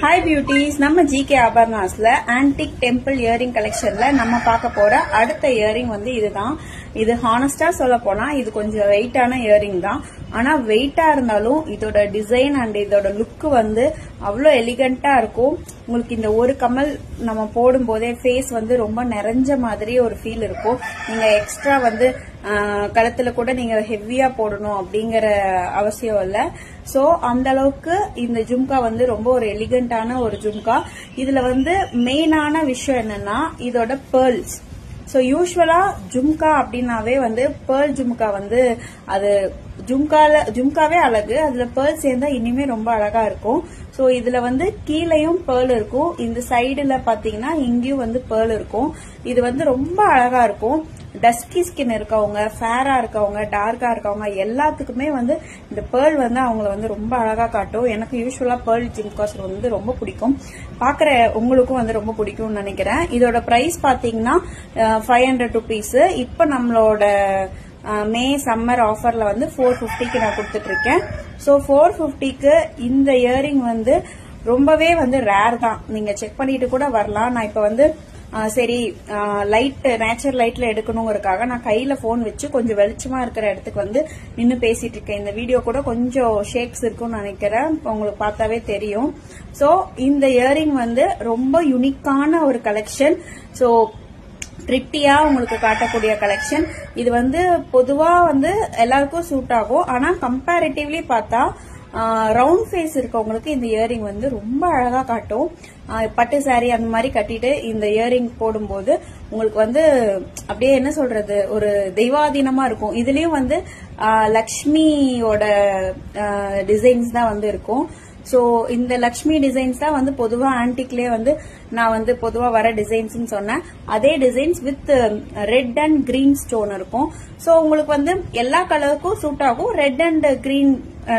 Hi beauties, நம்ம GK ஆபர்னாஸ்ல antique temple earring கலெக்ஷன்ல நம்ம பார்க்க போற அடுத்த இயரிங் வந்து இதுதான். இது ஹானஸ்டா சொல்ல போனா இது கொஞ்சம் வெயிட்டான இயரிங் தான். ஆனா வெயிட்டா இருந்தாலும் இதோட டிசைன் அண்ட் இதோட லுக் வந்து அவ்வளோ எலிகண்டா இருக்கும். உங்களுக்கு இந்த ஒரு கமல் நம்ம போடும் போதே ஃபேஸ் வந்து ரொம்ப நிறைஞ்ச மாதிரி ஒரு ஃபீல் இருக்கும். நீங்க எக்ஸ்ட்ரா வந்து கழுத்துல கூட நீங்க ஹெவியா போடணும் அப்படிங்கிற அவசியம் இல்ல. சோ அந்த அளவுக்கு இந்த ஜும்கா வந்து ரொம்ப ஒரு எலிகண்டான ஒரு ஜும்கா. இதுல வந்து மெயினான விஷயம் என்னன்னா இதோட பேர்ல்ஸ். சோ யூஸ்வலா ஜும்கா அப்படின்னாவே வந்து பேர்ல் ஜும்கா வந்து அது ஜும்காவே அழகு, அதுல பேர்ல் சேர்ந்தா இனிமே ரொம்ப அழகா இருக்கும். சோ இதுல வந்து கீழையும் பேர்ல் இருக்கும், இந்த சைடுல பாத்தீங்கன்னா இங்கேயும் வந்து பேர்ல் இருக்கும். இது வந்து ரொம்ப அழகா இருக்கும். டஸ்கி ஸ்கின் இருக்கவங்க, ஃபேரா இருக்கவங்க, டார்க்கா இருக்கவங்க எல்லாத்துக்குமே வந்து இந்த பேர்ல் வந்து அவங்களை வந்து ரொம்ப அழகா காட்டும். எனக்கு யூஸ்வலா பேர்ல் ஜும்காஸ் வந்து ரொம்ப பிடிக்கும். பாக்குற உங்களுக்கும் வந்து ரொம்ப பிடிக்கும்னு நினைக்கிறேன். இதோட பிரைஸ் பாத்தீங்கன்னா 500 rupees. இப்ப நம்மளோட மே சம்மர் ஆஃபர்ல வந்து 450க்கு நான் கொடுத்துட்டு இருக்கேன். சோ 450க்கு இந்த இயரிங் வந்து ரொம்பவே வந்து ரேர் தான். நீங்க செக் பண்ணிட்டு கூட வரலாம். நான் இப்ப வந்து சரி லைட் நேச்சுரல் லைட்ல எடுக்கணுங்கிறதுக்காக நான் கையில போன் வச்சு கொஞ்சம் வெளிச்சமா இருக்கிற இடத்துக்கு வந்து நின்னு பேசிட்டு இருக்கேன். இந்த வீடியோ கூட கொஞ்சம் ஷேக்ஸ் இருக்கும்னு நினைக்கிறேன், உங்களுக்கு பார்த்தாவே தெரியும். சோ இந்த இயரிங் வந்து ரொம்ப யூனிக்கான ஒரு கலெக்ஷன். சோ பிரிட்டியா உங்களுக்கு காட்டக்கூடிய கலெக்ஷன். இது வந்து பொதுவா வந்து எல்லாருக்கும் சூட் ஆகும். ஆனா கம்பேரிட்டிவ்லி பார்த்தா ரவுண்ட் ஃபேஸ் இருக்கவங்களுக்கு இந்த இயரிங் வந்து ரொம்ப அழகா காட்டும். பட்டு சாரி அந்த மாதிரி கட்டிட்டு இந்த இயரிங் போடும்போது உங்களுக்கு வந்து அப்படியே என்ன சொல்றது, ஒரு தெய்வாதீனமா இருக்கும். இதுலயும் வந்து லக்ஷ்மியோட டிசைன்ஸ் தான் வந்து இருக்கும். சோ இந்த லக்ஷ்மி டிசைன்ஸ் தான் வந்து பொதுவா ஆன்டிக்லயே வந்து நான் வந்து பொதுவா வர டிசைன்ஸ் சொன்னேன். அதே designs with red and green stone இருக்கும். சோ உங்களுக்கு வந்து எல்லா கலருக்கும் சூட் ஆகும். ரெட் அண்ட் கிரீன்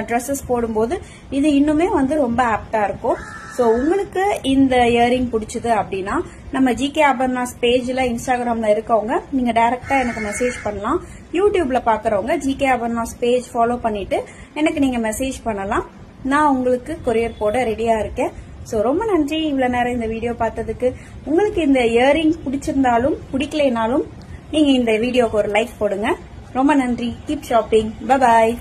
ட்ரெஸ்ஸஸ் போடும்போது இது இன்னுமே வந்து ரொம்ப ஆப்டா இருக்கும். சோ உங்களுக்கு இந்த இயரிங் பிடிச்சது அப்படின்னா நம்ம GK ஆபர்னாஸ் பேஜ்ல இன்ஸ்டாகிராம்ல இருக்கவங்க நீங்க டைரக்டா எனக்கு மெசேஜ் பண்ணலாம். யூடியூப்ல பாக்குறவங்க GK ஆபர்னாஸ் பேஜ் ஃபாலோ பண்ணிட்டு எனக்கு நீங்க மெசேஜ் பண்ணலாம். நான் உங்களுக்கு கொரியர் போட ரெடியா இருக்கேன். சோ ரொம்ப நன்றி இவ்வளவு நேரம் இந்த வீடியோ பார்த்ததுக்கு. உங்களுக்கு இந்த இயரிங் பிடிச்சிருந்தாலும் பிடிக்கலைனாலும் நீங்க இந்த வீடியோக்கு ஒரு லைக் போடுங்க. ரொம்ப நன்றி. Keep shopping. Bye bye.